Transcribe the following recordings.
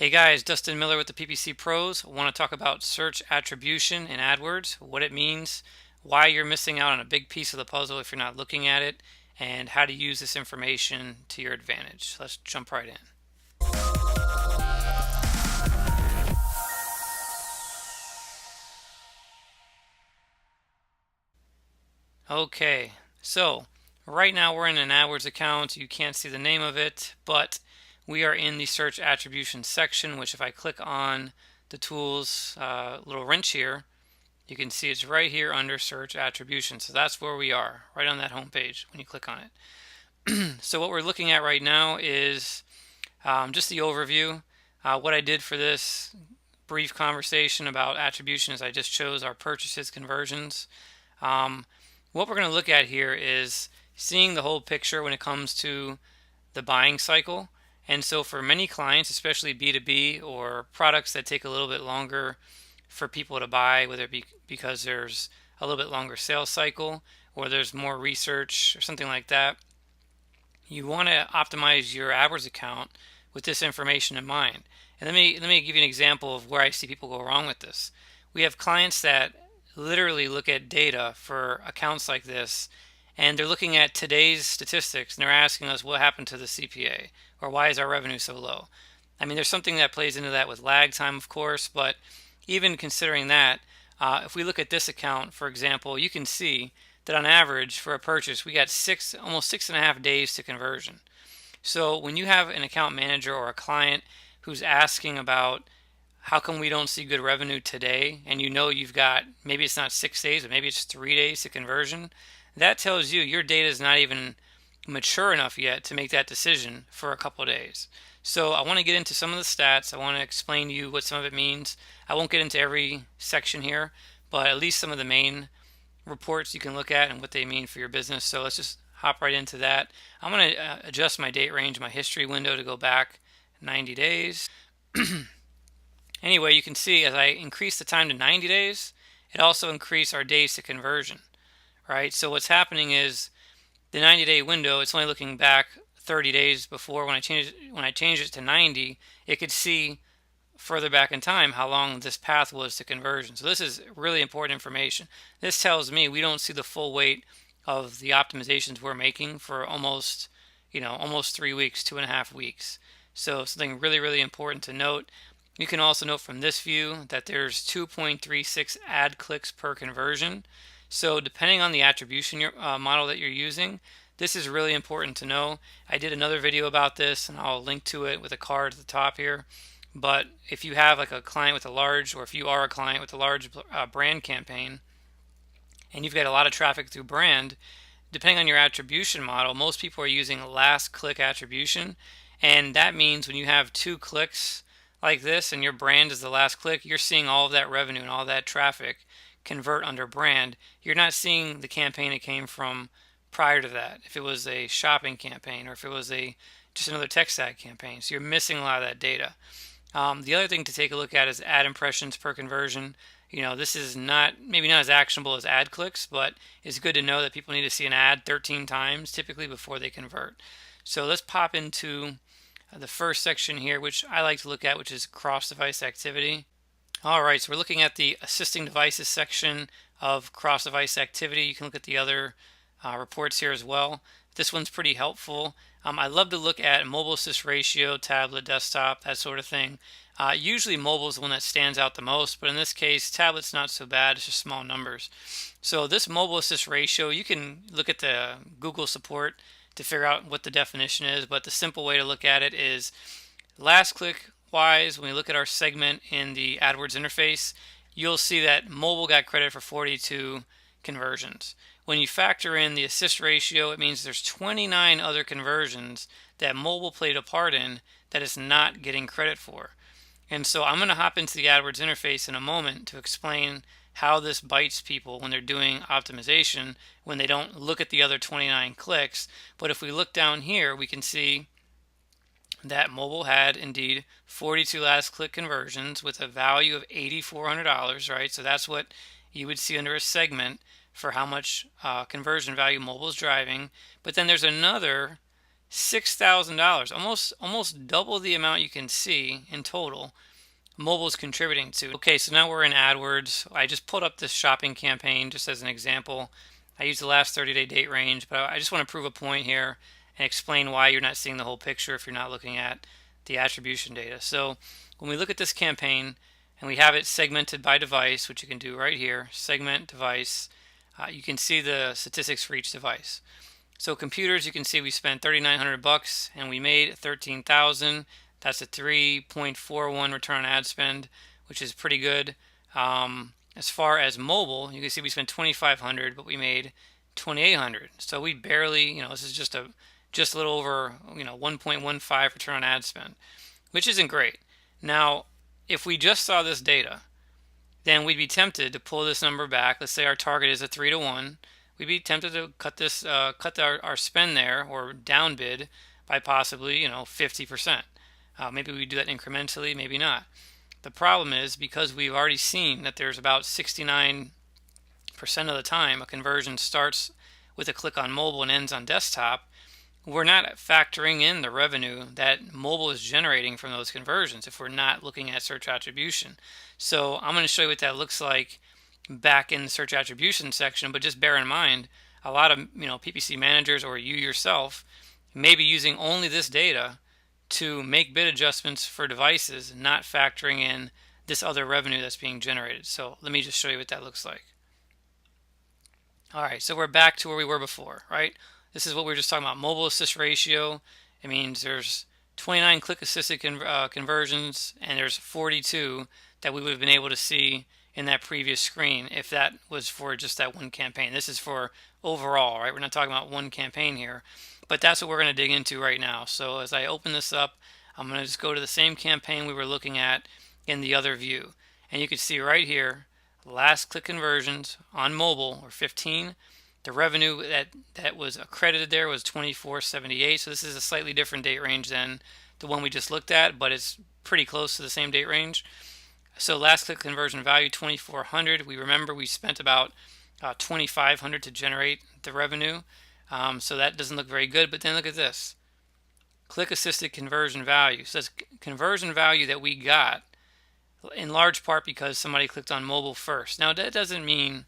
Hey guys, Dustin Miller with the PPC Pros. I want to talk about search attribution in AdWords, what it means, why you're missing out on a big piece of the puzzle if you're not looking at it, and how to use this information to your advantage. Let's jump right in. Okay, so right now we're in an AdWords account. You can't see the name of it, but we are in the search attribution section, which if I click on the tools little wrench here, you can see it's right here under search attribution. So that's where we are, right on that home page when you click on it. So what we're looking at right now is just the overview. What I did for this brief conversation about attribution is I just chose our purchases conversions. What we're going to look at here is seeing the whole picture when it comes to the buying cycle. And so for many clients, especially B2B or products that take a little bit longer for people to buy, whether it be because there's a little bit longer sales cycle or there's more research or something like that, you want to optimize your AdWords account with this information in mind. And let me give you an example of where I see people go wrong with this. We have clients that literally look at data for accounts like this, and they're looking at today's statistics and they're asking us what happened to the CPA or why is our revenue so low. I mean, there's something that plays into that with lag time, of course, but even considering that, if we look at this account, for example, you can see that on average for a purchase, we got almost 6.5 days to conversion. So when you have an account manager or a client who's asking about how come we don't see good revenue today, and you know you've got, maybe it's not 6 days, but maybe it's 3 days to conversion, that tells you your data is not even mature enough yet to make that decision for a couple of days. So I want to get into some of the stats. I want to explain to you what some of it means. I won't get into every section here, but at least some of the main reports you can look at and what they mean for your business. So let's just hop right into that. I'm going to adjust my date range, my history window to go back 90 days. Anyway, you can see as I increase the time to 90 days, it also increased our days to conversion, right? So what's happening is the 90-day window, it's only looking back 30 days before. When I change it to 90, it could see further back in time how long this path was to conversion. So this is really important information. This tells me we don't see the full weight of the optimizations we're making for almost 3 weeks, 2.5 weeks. So something really, really important to note. You can also note from this view that there's 2.36 ad clicks per conversion. So depending on the attribution model that you're using, this is really important to know. I did another video about this and I'll link to it with a card at the top here. But if you have like a client with a large, or if you are a client with a large brand campaign and you've got a lot of traffic through brand, depending on your attribution model, most people are using last click attribution. And that means when you have 2 clicks like this and your brand is the last click, you're seeing all of that revenue and all that traffic convert under brand. You're not seeing the campaign it came from prior to that, if it was a shopping campaign or if it was just another text ad campaign. So you're missing a lot of that data. The other thing to take a look at is ad impressions per conversion. This is maybe not as actionable as ad clicks, but it's good to know that people need to see an ad 13 times typically before they convert. So let's pop into the first section here, which I like to look at, which is cross-device activity. All right, so we're looking at the assisting devices section of cross-device activity. You can look at the other reports here as well. This one's pretty helpful. I love to look at mobile assist ratio, tablet, desktop, that sort of thing. Usually mobile is the one that stands out the most, but in this case, tablet's not so bad. It's just small numbers. So this mobile assist ratio, you can look at the Google support to figure out what the definition is, but the simple way to look at it is last click wise. When we look at our segment in the AdWords interface, you'll see that mobile got credit for 42 conversions. When you factor in the assist ratio, it means there's 29 other conversions that mobile played a part in that it's not getting credit for. And so I'm going to hop into the AdWords interface in a moment to explain how this bites people when they're doing optimization, when they don't look at the other 29 clicks. But if we look down here, we can see that mobile had indeed 42 last click conversions with a value of $8,400, right? So that's what you would see under a segment for how much conversion value mobile is driving. But then there's another $6,000, almost double the amount you can see in total mobile is contributing to. Okay, so now we're in AdWords. I just pulled up this shopping campaign just as an example. I used the last 30-day date range, but I just want to prove a point here and explain why you're not seeing the whole picture if you're not looking at the attribution data. So when we look at this campaign and we have it segmented by device, which you can do right here, segment device, you can see the statistics for each device. So computers, you can see we spent $3,900 and we made 13,000. That's a 3.41 return on ad spend, which is pretty good. As far as mobile, you can see we spent 2,500, but we made 2,800. So we barely, this is just a little over, 1.15 return on ad spend, which isn't great. Now, if we just saw this data, then we'd be tempted to pull this number back. Let's say our target is a 3-to-1. We'd be tempted to cut our spend there or downbid by possibly 50%. Maybe we do that incrementally, maybe not. The problem is because we've already seen that there's about 69% of the time a conversion starts with a click on mobile and ends on desktop, we're not factoring in the revenue that mobile is generating from those conversions if we're not looking at search attribution. So I'm going to show you what that looks like back in the search attribution section, but just bear in mind a lot of PPC managers or you yourself may be using only this data to make bid adjustments for devices, not factoring in this other revenue that's being generated. So let me just show you what that looks like. All right, so we're back to where we were before, right? This is what we were just talking about, mobile assist ratio. It means there's 29 click-assisted conversions, and there's 42 that we would have been able to see in that previous screen if that was for just that one campaign. This is for overall, right? We're not talking about one campaign here, but that's what we're going to dig into right now. So as I open this up, I'm going to just go to the same campaign we were looking at in the other view. And you can see right here, last click conversions on mobile were 15. The revenue that was accredited there was 2478. So this is a slightly different date range than the one we just looked at, but it's pretty close to the same date range. So last click conversion value 2400. We remember we spent about 2500 to generate the revenue. So that doesn't look very good. But then look at this. Click assisted conversion value. So that's conversion value that we got in large part because somebody clicked on mobile first. Now that doesn't mean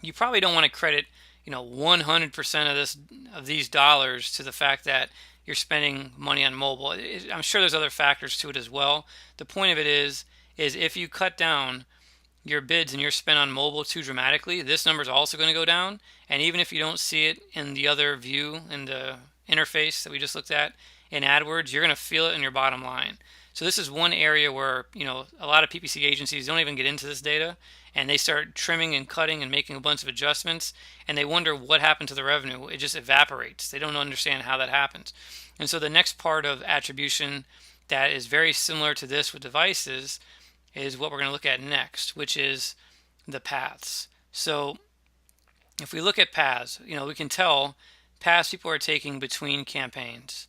you probably don't want to credit 100% of these dollars to the fact that you're spending money on mobile. I'm sure there's other factors to it as well. The point of it is if you cut down your bids and your spend on mobile too dramatically, this number is also going to go down. And even if you don't see it in the other view, in the interface that we just looked at in AdWords, you're going to feel it in your bottom line. So this is one area where a lot of PPC agencies don't even get into this data, and they start trimming and cutting and making a bunch of adjustments, and they wonder what happened to the revenue. It just evaporates. They don't understand how that happens. And so the next part of attribution that is very similar to this with devices is what we're going to look at next, which is the paths. So if we look at paths, we can tell paths people are taking between campaigns.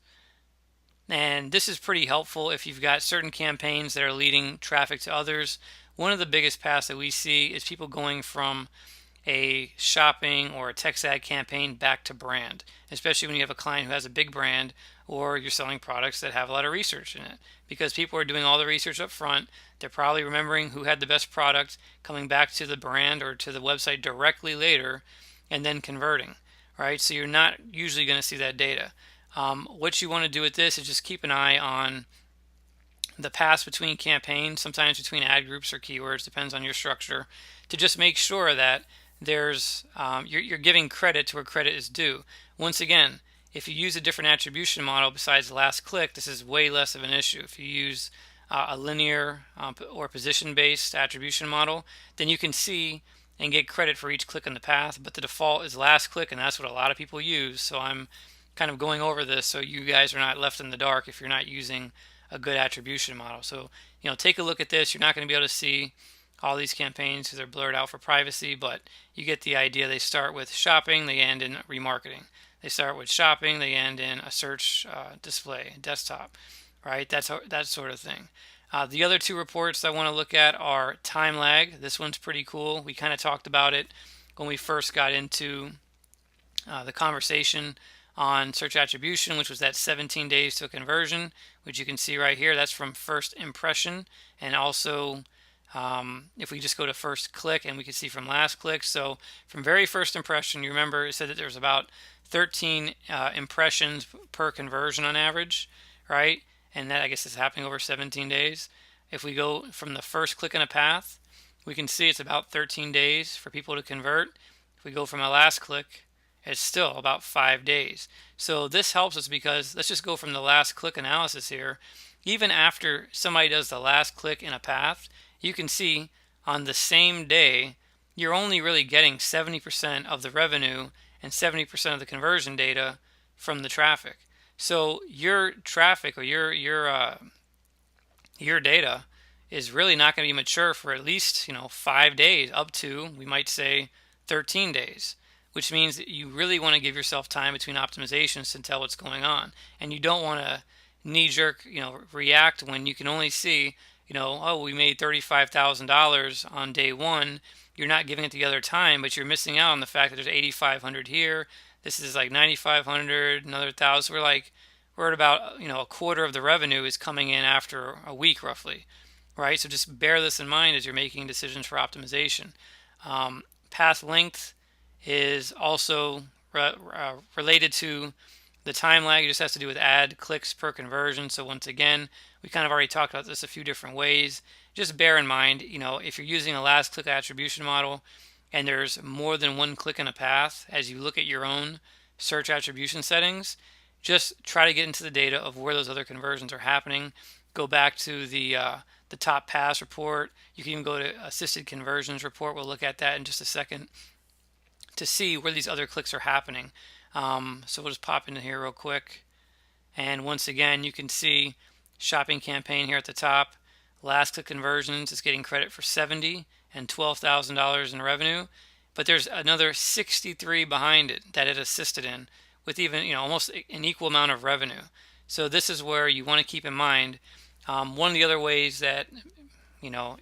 And this is pretty helpful if you've got certain campaigns that are leading traffic to others. One of the biggest paths that we see is people going from a shopping or a text ad campaign back to brand, especially when you have a client who has a big brand or you're selling products that have a lot of research in it. Because people are doing all the research up front, they're probably remembering who had the best product, coming back to the brand or to the website directly later, and then converting, right? So you're not usually going to see that data. What you want to do with this is just keep an eye on the paths between campaigns, sometimes between ad groups or keywords, depends on your structure, to just make sure that there's you're giving credit to where credit is due. Once again, if you use a different attribution model besides last click, this is way less of an issue. If you use a linear or position-based attribution model, then you can see and get credit for each click in the path, but the default is last click, and that's what a lot of people use. So I'm kind of going over this so you guys are not left in the dark if you're not using a good attribution model. So take a look at this. You're not going to be able to see all these campaigns because they're blurred out for privacy, but you get the idea. They start with shopping, they end in remarketing. They start with shopping, they end in a search display, desktop, right? That sort of thing. The other two reports I want to look at are time lag. This one's pretty cool. We kind of talked about it when we first got into the conversation on search attribution, which was that 17 days to a conversion, which you can see right here. That's from first impression. And also if we just go to first click, and we can see from last click. So from very first impression, you remember it said that there's about 13 impressions per conversion on average, right? And that, I guess, is happening over 17 days. If we go from the first click in a path, we can see it's about 13 days for people to convert. If we go from a last click, it's still about 5 days. So this helps us because let's just go from the last click analysis here. Even after somebody does the last click in a path, you can see on the same day, you're only really getting 70% of the revenue and 70% of the conversion data from the traffic. So your traffic or your data is really not going to be mature for at least 5 days, up to, we might say, 13 days, which means that you really want to give yourself time between optimizations to tell what's going on, and you don't want to knee-jerk react when you can only see oh, we made $35,000 on day one. You're not giving it the other time, but you're missing out on the fact that there's 8,500 here. This is like 9,500, another 1,000. We're at about a quarter of the revenue is coming in after a week roughly, right? So just bear this in mind as you're making decisions for optimization. Path length is also related to the time lag. It just has to do with ad clicks per conversion. So once again, we kind of already talked about this a few different ways. Just bear in mind, if you're using a last click attribution model and there's more than one click in a path, as you look at your own search attribution settings, just try to get into the data of where those other conversions are happening. Go back to the top pass report. You can even go to assisted conversions report. We'll look at that in just a second to see where these other clicks are happening. So we'll just pop into here real quick. And once again, you can see shopping campaign here at the top. Last click conversions is getting credit for 70 and $12,000 in revenue. But there's another 63 behind it that it assisted in with even almost an equal amount of revenue. So this is where you want to keep in mind. One of the other ways that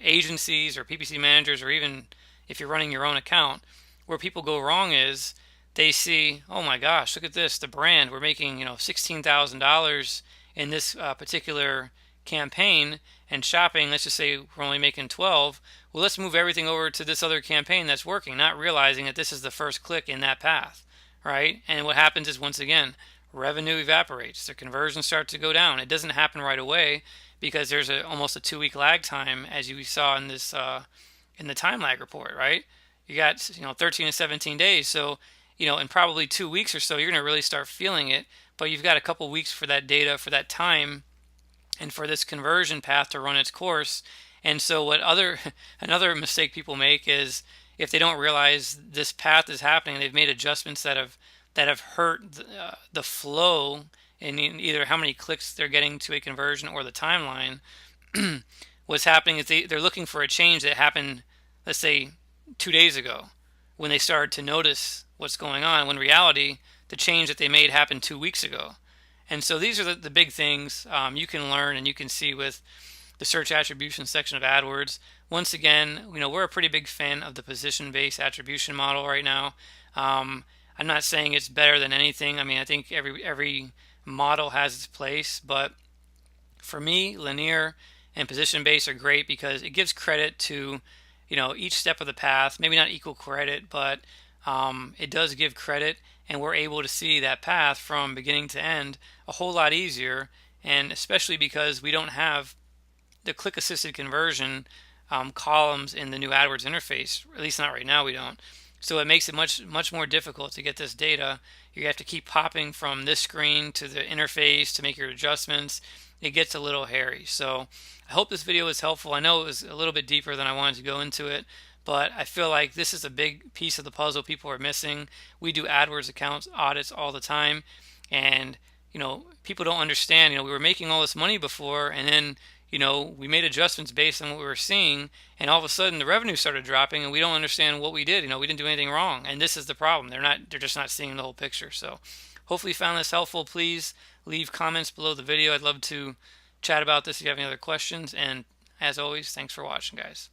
agencies or PPC managers, or even if you're running your own account, where people go wrong is they see, oh my gosh, look at this, the brand, we're making $16,000 in this particular campaign, and shopping, let's just say we're only making 12. Well, let's move everything over to this other campaign that's working, not realizing that this is the first click in that path, right? And what happens is, once again, revenue evaporates, the conversions start to go down. It doesn't happen right away because there's almost a 2-week lag time, as you saw in this in the time lag report, right? You got 13 to 17 days, so in probably 2 weeks or so, you're going to really start feeling it. But you've got a couple weeks for that data, for that time, and for this conversion path to run its course. And so what another mistake people make is, if they don't realize this path is happening, they've made adjustments that have hurt the flow in either how many clicks they're getting to a conversion or the timeline. What's happening is they're looking for a change that happened, let's say, 2 days ago, when they started to notice what's going on, when in reality the change that they made happened 2 weeks ago. And so these are the big things you can learn and you can see with the search attribution section of AdWords. Once again, we're a pretty big fan of the position-based attribution model right now. I'm not saying it's better than anything. I mean, I think every model has its place, but for me, linear and position-based are great because it gives credit to each step of the path. Maybe not equal credit, but it does give credit, and we're able to see that path from beginning to end a whole lot easier, and especially because we don't have the click-assisted conversion columns in the new AdWords interface. At least not right now, we don't. So it makes it much more difficult to get this data. You have to keep popping from this screen to the interface to make your adjustments. It gets a little hairy. So I hope this video was helpful. I know it was a little bit deeper than I wanted to go into it, but I feel like this is a big piece of the puzzle people are missing. We do AdWords accounts audits all the time, and people don't understand. We were making all this money before, and then we made adjustments based on what we were seeing, and all of a sudden the revenue started dropping, and we don't understand what we did. We didn't do anything wrong, and this is the problem. They're just not seeing the whole picture. So hopefully you found this helpful. Please leave comments below the video. I'd love to chat about this if you have any other questions, and as always, thanks for watching, guys.